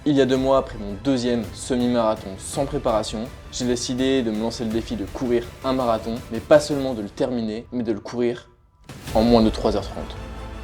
Il y a 2 mois, après mon deuxième semi-marathon sans préparation, j'ai décidé de me lancer le défi de courir un marathon, mais pas seulement de le terminer, mais de le courir en moins de 3h30.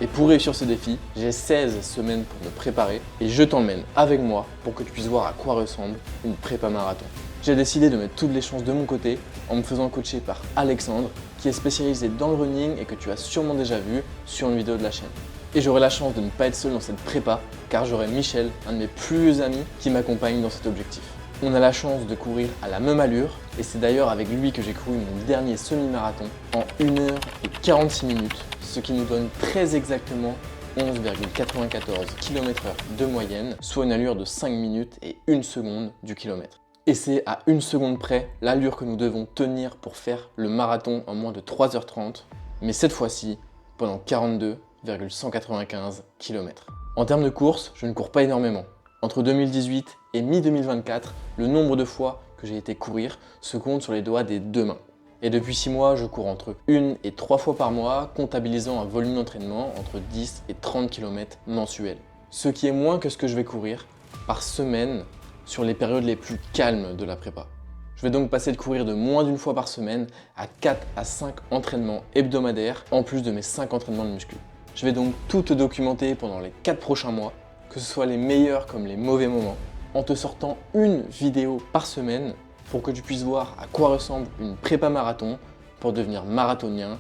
Et pour réussir ce défi, j'ai 16 semaines pour me préparer et je t'emmène avec moi pour que tu puisses voir à quoi ressemble une prépa marathon. J'ai décidé de mettre toutes les chances de mon côté en me faisant coacher par Alexandre, qui est spécialisé dans le running et que tu as sûrement déjà vu sur une vidéo de la chaîne. Et j'aurai la chance de ne pas être seul dans cette prépa, car j'aurai Michel, un de mes plus vieux amis, qui m'accompagne dans cet objectif. On a la chance de courir à la même allure, et c'est d'ailleurs avec lui que j'ai couru mon dernier semi-marathon en 1h46, ce qui nous donne très exactement 11,94 km/h de moyenne, soit une allure de 5 minutes et 1 seconde du kilomètre. Et c'est à 1 seconde près l'allure que nous devons tenir pour faire le marathon en moins de 3h30, mais cette fois-ci pendant 42,195 km. En termes de course, je ne cours pas énormément. Entre 2018 et mi-2024, le nombre de fois que j'ai été courir se compte sur les doigts des 2 mains. Et depuis 6 mois, je cours entre 1 et 3 fois par mois, comptabilisant un volume d'entraînement entre 10 et 30 km mensuels. Ce qui est moins que ce que je vais courir par semaine sur les périodes les plus calmes de la prépa. Je vais donc passer de courir de moins d'une fois par semaine à 4 à 5 entraînements hebdomadaires, en plus de mes 5 entraînements de muscu. Je vais donc tout te documenter pendant les 4 prochains mois, que ce soit les meilleurs comme les mauvais moments, en te sortant une vidéo par semaine pour que tu puisses voir à quoi ressemble une prépa marathon pour devenir marathonien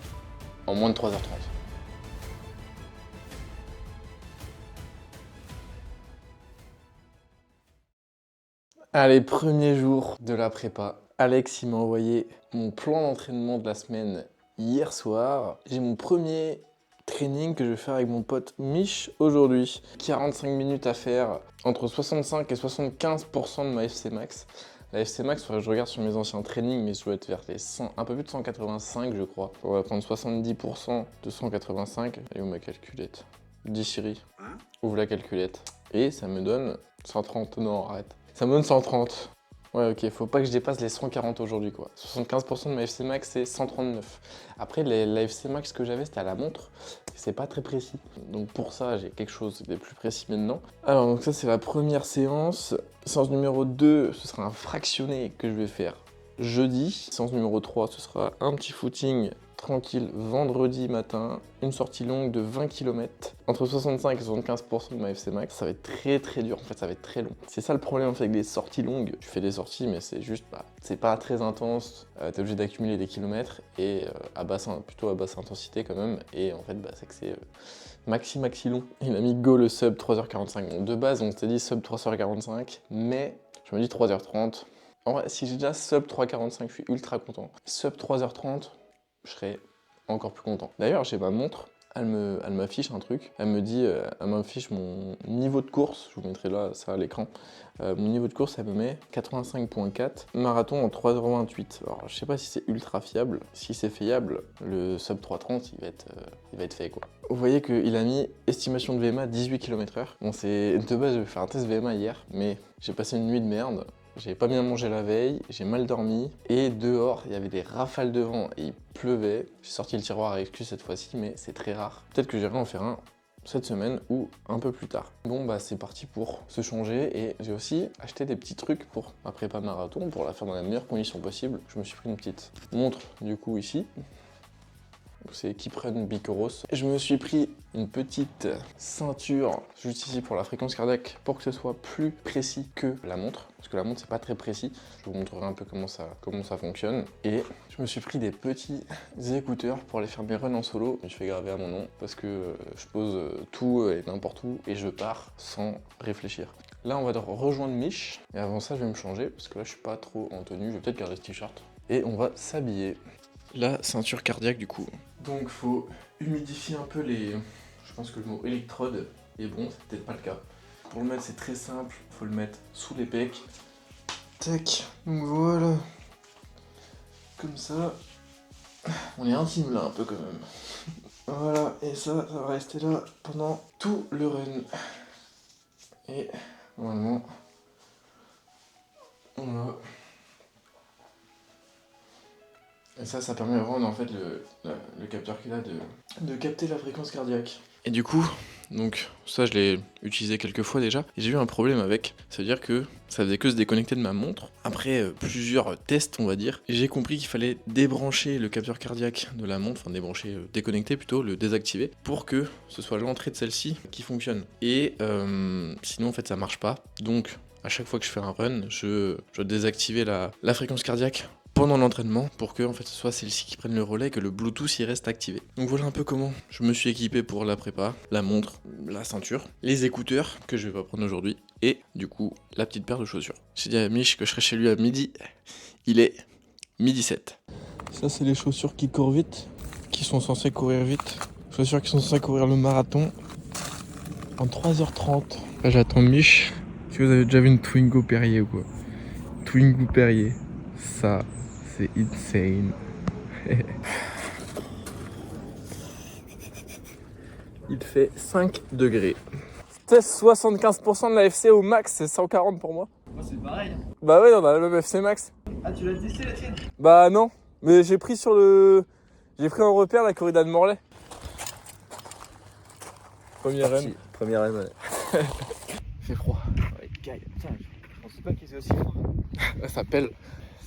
en moins de 3h30. Allez, premier jour de la prépa. Alex, il m'a envoyé mon plan d'entraînement de la semaine hier soir. J'ai mon premier training que je vais faire avec mon pote Mich aujourd'hui. 45 minutes à faire, entre 65 et 75% de ma FC Max. La FC Max, faudrait que je regarde sur mes anciens trainings, mais je dois être vers les 100, un peu plus de 185 je crois. On va prendre 70% de 185. Et où ma calculette? Dis Siri, ouvre la calculette. Et ça me donne 130, non arrête. Ça me donne 130. Ouais, ok, faut pas que je dépasse les 140 aujourd'hui, quoi. 75% de ma FC Max, c'est 139. Après, la FC Max que j'avais, c'était à la montre. Et c'est pas très précis. Donc pour ça, j'ai quelque chose de plus précis maintenant. Alors, donc ça, c'est la première séance. Séance numéro 2, ce sera un fractionné que je vais faire jeudi. Séance numéro 3, ce sera un petit footing tranquille vendredi matin, une sortie longue de 20 km, entre 65 et 75% de ma FC Max. Ça va être très dur, en fait ça va être très long. C'est ça le problème en fait, avec des sorties longues. Tu fais des sorties mais c'est juste, c'est pas très intense, t'es obligé d'accumuler des kilomètres et plutôt à basse intensité quand même. Et en fait c'est que c'est maxi long. Il a mis go le sub 3h45. Bon, de base on s'était dit sub 3h45, mais je me dis 3h30. En vrai, si j'ai déjà sub 3h45, je suis ultra content. Sub 3h30, je serais encore plus content. D'ailleurs, j'ai ma montre, elle m'affiche un truc. Elle me dit, elle m'affiche mon niveau de course. Je vous mettrai là ça à l'écran. Mon niveau de course, elle me met 85.4, marathon en 3h28. Alors, je sais pas si c'est ultra fiable. Si c'est fiable, le sub 3h30, il va être fait quoi. Vous voyez qu'il a mis estimation de VMA 18 km/h. Bon, c'est de base, je vais faire un test VMA hier, mais j'ai passé une nuit de merde. J'ai pas bien mangé la veille, j'ai mal dormi, et dehors, il y avait des rafales de vent et il pleuvait. J'ai sorti le tiroir à excuses cette fois-ci, mais c'est très rare. Peut-être que j'irai en faire un cette semaine ou un peu plus tard. Bon c'est parti pour se changer, et j'ai aussi acheté des petits trucs pour ma prépa marathon, pour la faire dans la meilleure condition possible. Je me suis pris une petite montre du coup ici. C'est Keeprun Bikoros. Je me suis pris une petite ceinture juste ici pour la fréquence cardiaque, pour que ce soit plus précis que la montre, parce que la montre c'est pas très précis. Je vous montrerai un peu comment ça fonctionne. Et je me suis pris des petits écouteurs pour aller faire mes runs en solo. Je fais graver à mon nom parce que je pose tout et n'importe où et je pars sans réfléchir. Là on va devoir rejoindre Mich, et avant ça je vais me changer parce que là je suis pas trop en tenue. Je vais peut-être garder ce t-shirt et on va s'habiller. La ceinture cardiaque du coup. Donc faut humidifier un peu les... Je pense que le mot électrode est bon, c'est peut-être pas le cas. Pour le mettre c'est très simple, faut le mettre sous les pecs. Tac, donc voilà. Comme ça. On est intime là un peu quand même. Voilà, et ça va rester là pendant tout le run. Et normalement, on a... Et ça permet vraiment en fait le capteur qu'il a de capter la fréquence cardiaque. Et du coup, donc ça je l'ai utilisé quelques fois déjà, et j'ai eu un problème avec, ça veut dire que ça faisait que se déconnecter de ma montre. Après plusieurs tests on va dire, j'ai compris qu'il fallait débrancher le capteur cardiaque de la montre, enfin déconnecter plutôt, le désactiver, pour que ce soit l'entrée de celle-ci qui fonctionne. Et sinon en fait ça marche pas, donc à chaque fois que je fais un run, je dois désactiver la fréquence cardiaque pendant l'entraînement pour que en fait, ce soit celle-ci qui prenne le relais, que le Bluetooth y reste activé. Donc voilà un peu comment je me suis équipé pour la prépa, la montre, la ceinture, les écouteurs que je vais pas prendre aujourd'hui et du coup la petite paire de chaussures. J'ai dit à Mich que je serai chez lui à midi, il est midi 7. Ça c'est les chaussures qui courent vite, qui sont censées courir vite. Chaussures qui sont censées courir le marathon en 3h30. Là j'attends Mich. Si vous avez déjà vu une Twingo Perrier ou quoi. Twingo Perrier, ça c'est insane. Il fait 5 degrés. 75% de la FC au max, c'est 140 pour moi. Moi c'est pareil. Bah ouais, on a la même FC max. Ah, tu l'as testé la tienne? Bah non, mais j'ai pris en repère la corrida de Morlaix. Premier run. Premier run, ouais. Il fait froid. Ouais, caille. Putain, je pensais pas qu'il faisait aussi froid. Ça pèle.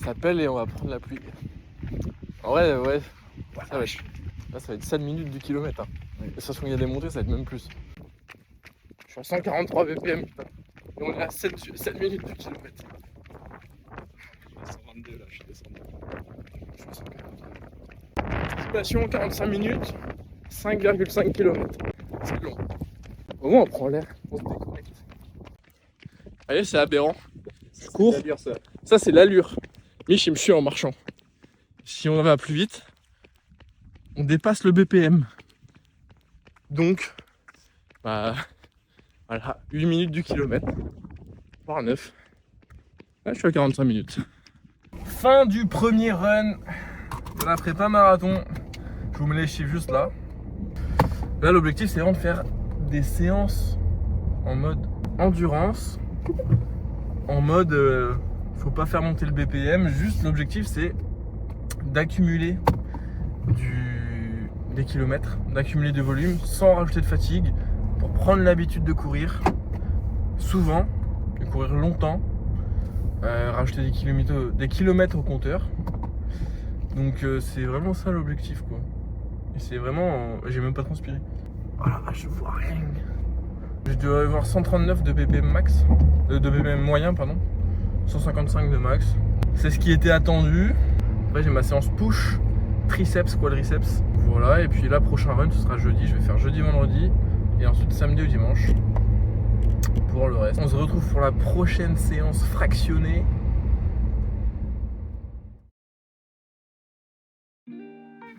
Ça pèle et on va prendre la pluie. En vrai, ouais. Là, ça va être 7 minutes du kilomètre. Hein. Ouais. Et sachant qu'il y a des montées, ça va être même plus. Je suis à 143 BPM, putain. Et on est à 7 minutes du kilomètre. Je suis à 122 là, je suis descendu. Je suis à 143. Station 45 minutes, 5,5 km. C'est long. Au moins on prend l'air, on se déconnecte. Allez, c'est aberrant. Je cours. Ça c'est l'allure. Mich, il me suit en marchant. Si on va plus vite, on dépasse le BPM. Donc, bah, voilà, 8 minutes du kilomètre, voire 9. Là, je suis à 45 minutes. Fin du premier run de la prépa marathon. Je vous mets les chiffres juste là. Là, l'objectif, c'est vraiment de faire des séances en mode endurance. En mode, faut pas faire monter le BPM. Juste, l'objectif, c'est d'accumuler des kilomètres, d'accumuler du volume sans rajouter de fatigue pour prendre l'habitude de courir souvent, de courir longtemps, rajouter des kilomètres au compteur. Donc c'est vraiment ça l'objectif quoi. Et c'est vraiment, j'ai même pas transpiré. Voilà, je vois rien. Je dois avoir 139 de BPM max, de BPM moyen pardon, 155 de max. C'est ce qui était attendu. Après j'ai ma séance push, triceps, quadriceps. Voilà, et puis là prochain run ce sera jeudi, je vais faire jeudi, vendredi et ensuite samedi ou dimanche pour le reste. On se retrouve pour la prochaine séance fractionnée.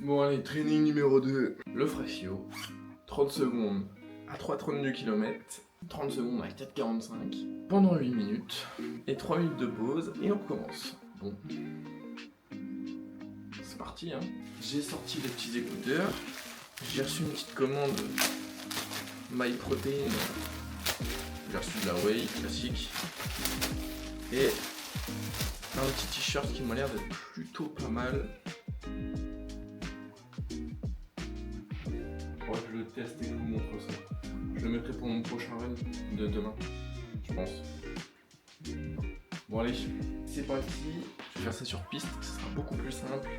Bon allez, training numéro 2, le fractio. 30 secondes à 3,30 du kilomètre, 30 secondes à 4,45 pendant 8 minutes et 3 minutes de pause et on recommence. Bon. C'est parti hein. J'ai sorti les petits écouteurs, j'ai reçu une petite commande MyProtein, j'ai reçu de la whey classique et un petit t-shirt qui m'a l'air d'être plutôt pas mal. Ouais, je le teste et je vous montre ça. Je le mettrai pour mon prochain run de demain, je pense. Bon allez, c'est parti. Je vais faire ça sur piste, ce sera beaucoup plus simple.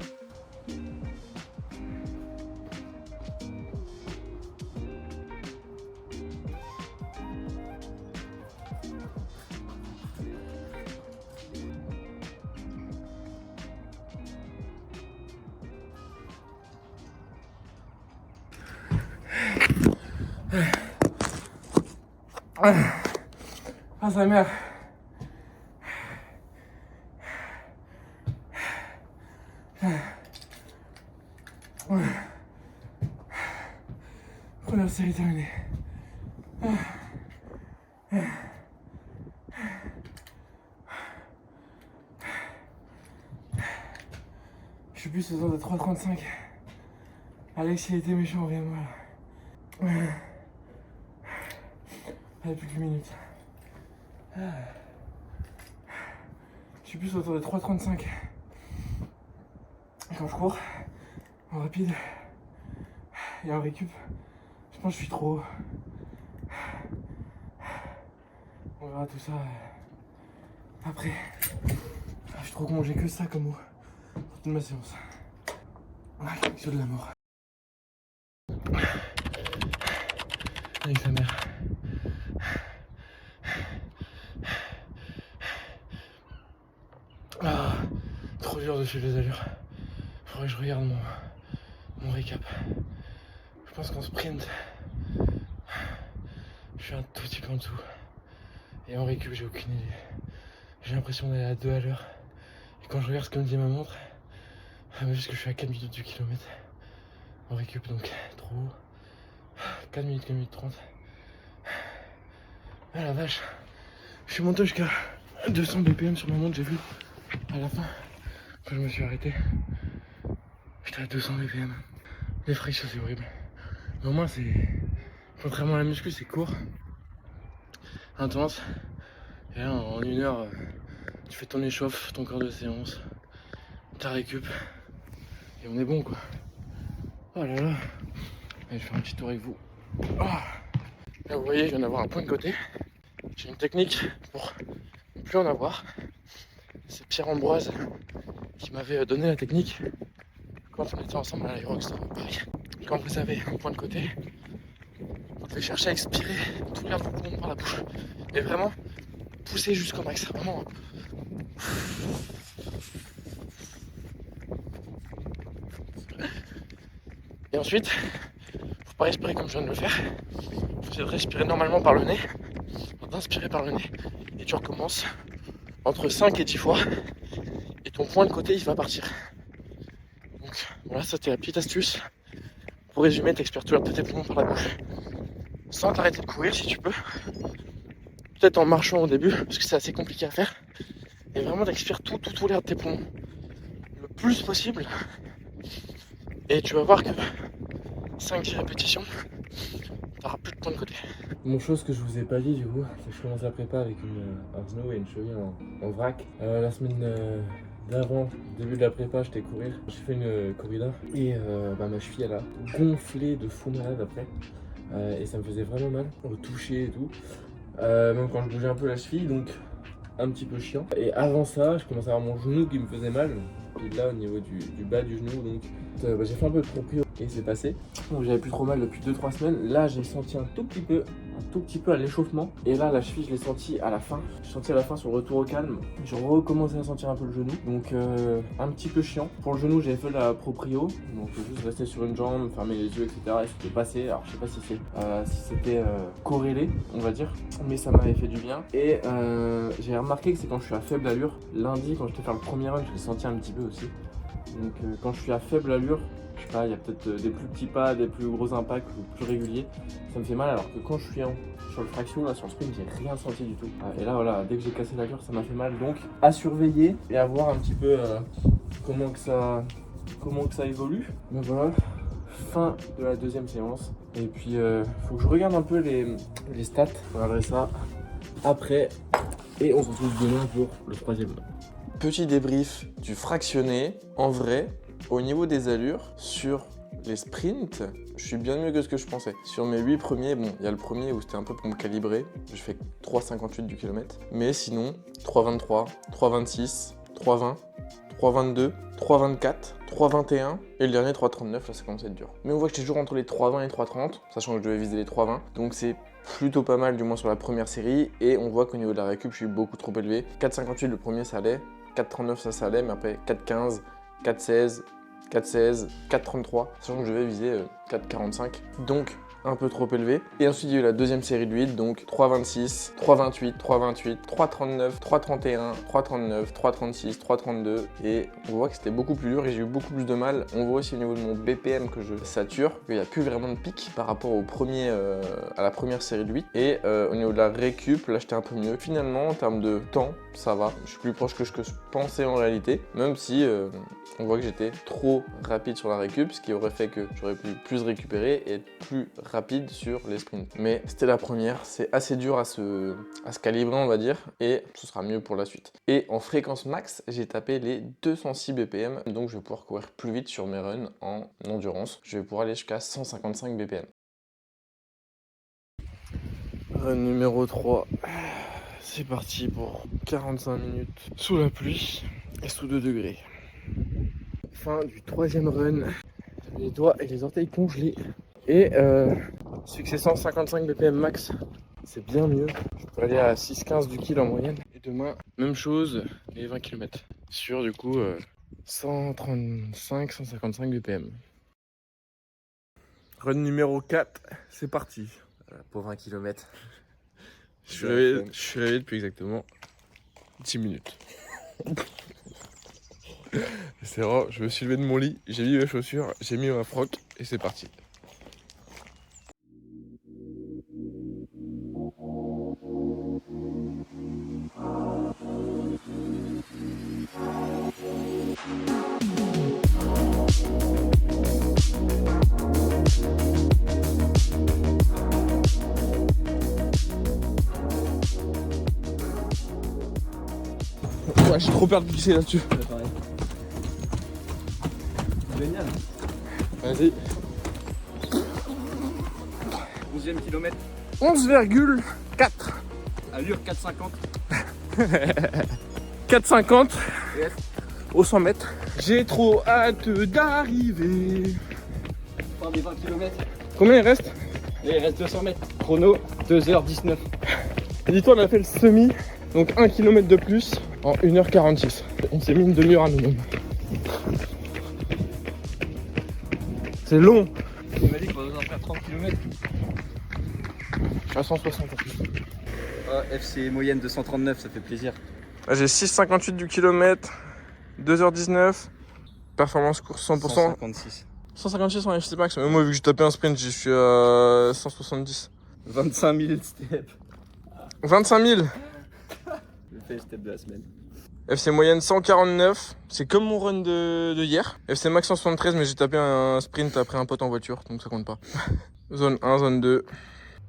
Ah sa mère. Première série terminée. Je suis plus aux heures de 3,35. Alex il était méchant, regarde-moi là. Allez, plus qu'une minute. Je suis plus autour de 3,35. quand je cours, en rapide et en récup, je pense que je suis trop haut. On verra tout ça après. Je suis trop con, j'ai que ça comme eau pour toute ma séance. Sur de la mort. Avec sa mère. Ah, trop dur de suivre les allures. Faudrait que je regarde mon récap. Je pense qu'en sprint, je suis un tout petit peu en dessous. Et en récup, j'ai aucune idée. J'ai l'impression d'aller à 2 à l'heure. Et quand je regarde ce que me dit ma montre, elle me dit que je suis à 4 minutes du kilomètre. En récup, donc trop haut. 4 minutes 30. Ah la vache. Je suis monté jusqu'à 200 BPM sur ma montre, j'ai vu. À la fin, quand je me suis arrêté, j'étais à 200 BPM. Les fractions, c'est horrible. Mais au moins, c'est. Contrairement à la muscu, c'est court, intense. Et là, en 1 heure, tu fais ton échauffe, ton corps de séance, ta récup. Et on est bon, quoi. Oh là là. Allez, je vais faire un petit tour avec vous. Oh. Là, vous voyez, je viens d'avoir un point de côté. J'ai une technique pour ne plus en avoir. C'est Pierre-Ambroise qui m'avait donné la technique quand on était ensemble à l'Aérox à Paris. Quand vous avez un point de côté, vous devez chercher à expirer tout l'air du poumon par la bouche. Et vraiment, pousser jusqu'au max. Vraiment. Et ensuite, faut pas respirer comme je viens de le faire. Vous de respirer normalement par le nez, d'inspirer par le nez. Et tu recommences entre 5 et 10 fois. Et ton point de côté, il va partir. Donc voilà, ça c'était la petite astuce. Pour résumer, t'expires tout l'air de tes poumons par la bouche. Sans t'arrêter de courir si tu peux. Peut-être en marchant au début, parce que c'est assez compliqué à faire. Et vraiment t'expires tout l'air de tes poumons. Le plus possible. Et tu vas voir que 5-10 répétitions, t'auras plus de points de côté. Bon, chose que je vous ai pas dit du coup, c'est que je commence la prépa avec un genou et une cheville en vrac. La semaine d'avant, début de la prépa, j'étais courir. J'ai fait une corrida et ma cheville elle a gonflé de fou malade après. Et ça me faisait vraiment mal au toucher et tout. Même quand je bougeais un peu la cheville, donc un petit peu chiant. Et avant ça, je commençais à avoir mon genou qui me faisait mal. Et là au niveau du bas du genou, donc j'ai fait un peu de proprio et c'est passé. Donc j'avais plus trop mal depuis 2-3 semaines. Là j'ai senti un tout petit peu à l'échauffement. Et là la cheville je l'ai senti à la fin. J'ai senti à la fin sur le retour au calme. J'ai recommencé à sentir un peu le genou. Donc un petit peu chiant. Pour le genou j'ai fait la proprio. Donc juste rester sur une jambe, fermer les yeux, etc. Et c'était passé. Alors je sais pas si c'était corrélé, on va dire. Mais ça m'avait fait du bien. Et j'ai remarqué que c'est quand je suis à faible allure. Lundi quand je te faire le premier run, je l'ai senti un petit peu aussi. Donc quand je suis à faible allure, je sais pas, il y a peut-être des plus petits pas, des plus gros impacts ou plus réguliers, ça me fait mal, alors que quand je suis sur le fraction, là sur le sprint, j'ai rien senti du tout. Et là voilà, dès que j'ai cassé l'allure, ça m'a fait mal. Donc à surveiller et à voir un petit peu comment que ça évolue. Donc voilà, fin de la deuxième séance. Et puis faut que je regarde un peu les stats. Je regarderai ça après. Et on se retrouve demain pour le troisième. Petit débrief du fractionné. En vrai, au niveau des allures, sur les sprints, je suis bien mieux que ce que je pensais. Sur mes 8 premiers, bon, il y a le premier où c'était un peu pour me calibrer. Je fais 3,58 du kilomètre. Mais sinon, 3,23, 3,26, 3,20, 3,22, 3,24, 3,21 et le dernier 3,39, là ça commence à être dur. Mais on voit que j'étais toujours entre les 3,20 et 3,30, sachant que je devais viser les 3,20. Donc c'est plutôt pas mal, du moins sur la première série. Et on voit qu'au niveau de la récup, je suis beaucoup trop élevé. 4,58 le premier, ça allait. 4,39 ça allait, mais après 4,15, 4,16, 4,16, 4,33, sachant que je vais viser 4,45, donc un peu trop élevé. Et ensuite il y a eu la deuxième série de 8, donc 3,26, 3,28, 3,28, 3,39, 3,31, 3,39, 3,36, 3,32, et on voit que c'était beaucoup plus dur et j'ai eu beaucoup plus de mal. On voit aussi au niveau de mon BPM que je sature, qu'il n'y a plus vraiment de pic par rapport au premier, à la première série de 8. Et au niveau de la récup, là j'étais un peu mieux. Finalement, en termes de temps, ça va. Je suis plus proche que ce que je pensais en réalité, même si on voit que j'étais trop rapide sur la récup, ce qui aurait fait que j'aurais pu plus récupérer et être plus rapide sur les sprints. Mais c'était la première, c'est assez dur à se calibrer on va dire, et ce sera mieux pour la suite. Et en fréquence max, j'ai tapé les 206 BPM, donc je vais pouvoir courir plus vite sur mes runs en endurance. Je vais pouvoir aller jusqu'à 155 BPM. Run numéro 3, c'est parti pour 45 minutes sous la pluie et sous 2 degrés. Fin du 3e run, les doigts et les orteils congelés. Et succès 155 BPM max, c'est bien mieux. Je peux aller à 6,15 du kill en moyenne. Et demain, même chose, les 20 km. Sur du coup 135-155 BPM. Run numéro 4, c'est parti. Pour 20 km. Je suis réveillé depuis exactement 10 minutes. C'est vrai, je me suis levé de mon lit, j'ai mis mes chaussures, j'ai mis ma froc et c'est parti. Ouais, j'ai trop peur de glisser là-dessus. Génial. Vas-y. 11e kilomètre. 11,4. Allure 4,50. 4,50 Yes. au 100 mètres. J'ai trop hâte d'arriver. Fin des 20 km. Combien il reste? Et il reste 200 mètres. Chrono 2h19. Et dis-toi, on a fait le semi, donc 1 km de plus en 1h46. On s'est mis une demi-heure à nous-mêmes. C'est long. Il m'a dit qu'on va devoir faire 30 km. À 160 en plus. Ah, FC moyenne 239, ça fait plaisir. Là, j'ai 6,58 du kilomètre, 2h19, performance course 100%. 156. 156 en FC max, mais moi vu que j'ai tapé un sprint, j'y suis à 170. 25 000 steps. 25 000. Le fait step de la semaine. FC moyenne 149, c'est comme mon run de hier. FC max 173, mais j'ai tapé un sprint après un pote en voiture, donc ça compte pas. Zone 1, zone 2.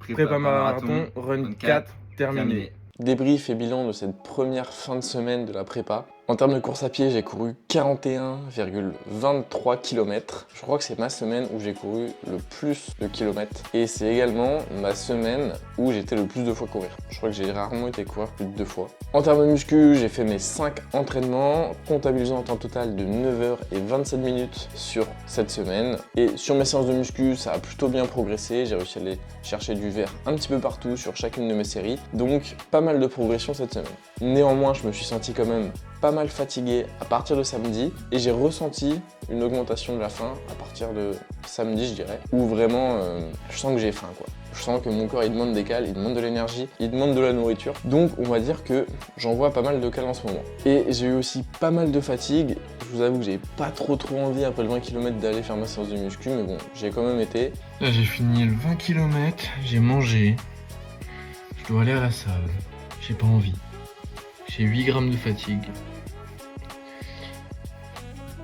Prépa marathon, run 4, terminé. Débrief et bilan de cette première fin de semaine de la prépa. En termes de course à pied, j'ai couru 41,23 km. Je crois que c'est ma semaine où j'ai couru le plus de kilomètres. Et c'est également ma semaine où j'étais le plus de fois courir. Je crois que j'ai rarement été courir plus de 2 fois. En termes de muscu, j'ai fait mes 5 entraînements, comptabilisant un temps total de 9h et 27 minutes sur cette semaine. Et sur mes séances de muscu, ça a plutôt bien progressé. J'ai réussi à aller chercher du vert un petit peu partout sur chacune de mes séries. Donc pas mal de progression cette semaine. Néanmoins, je me suis senti quand même pas mal fatigué à partir de samedi et j'ai ressenti une augmentation de la faim à partir de samedi, je dirais, où vraiment je sens que j'ai faim quoi. Je sens que mon corps il demande des cales, il demande de l'énergie, il demande de la nourriture. Donc on va dire que j'en vois pas mal de cales en ce moment. Et j'ai eu aussi pas mal de fatigue. Je vous avoue que j'ai pas trop envie après le 20 km d'aller faire ma séance de muscu, mais bon, j'ai quand même été. Là j'ai fini le 20 km, j'ai mangé. Je dois aller à la salle. J'ai pas envie. J'ai 8 grammes de fatigue.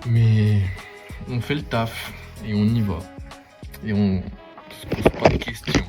Mais on fait le taf et on y va. Et on se pose pas de questions.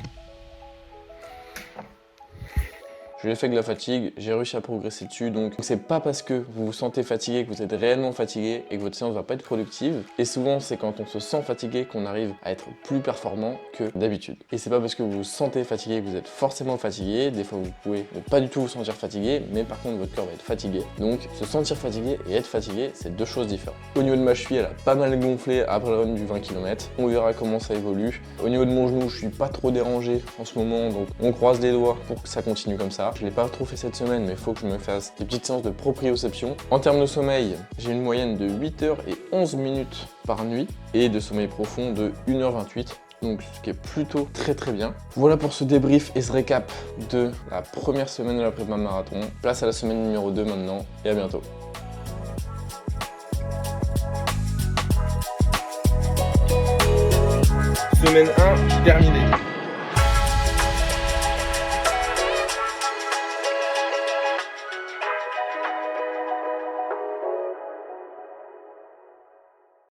Je l'ai fait avec la fatigue, j'ai réussi à progresser dessus, donc c'est pas parce que vous vous sentez fatigué que vous êtes réellement fatigué et que votre séance va pas être productive. Et souvent c'est quand on se sent fatigué qu'on arrive à être plus performant que d'habitude. Et c'est pas parce que vous vous sentez fatigué que vous êtes forcément fatigué. Des fois vous pouvez ne pas du tout vous sentir fatigué, mais par contre votre corps va être fatigué. Donc se sentir fatigué et être fatigué, c'est deux choses différentes. Au niveau de ma cheville, elle a pas mal gonflé après le run du 20 km. On verra comment ça évolue. Au niveau de mon genou, je suis pas trop dérangé en ce moment, donc on croise les doigts pour que ça continue comme ça. Je l'ai pas trop fait cette semaine, mais il faut que je me fasse des petites séances de proprioception. En termes de sommeil, j'ai une moyenne de 8h et 11 minutes par nuit et de sommeil profond de 1h28. Donc ce qui est plutôt très bien. Voilà pour ce débrief et ce récap de la première semaine de la prépa marathon. Place à la semaine numéro 2 maintenant et à bientôt. Semaine 1 terminée.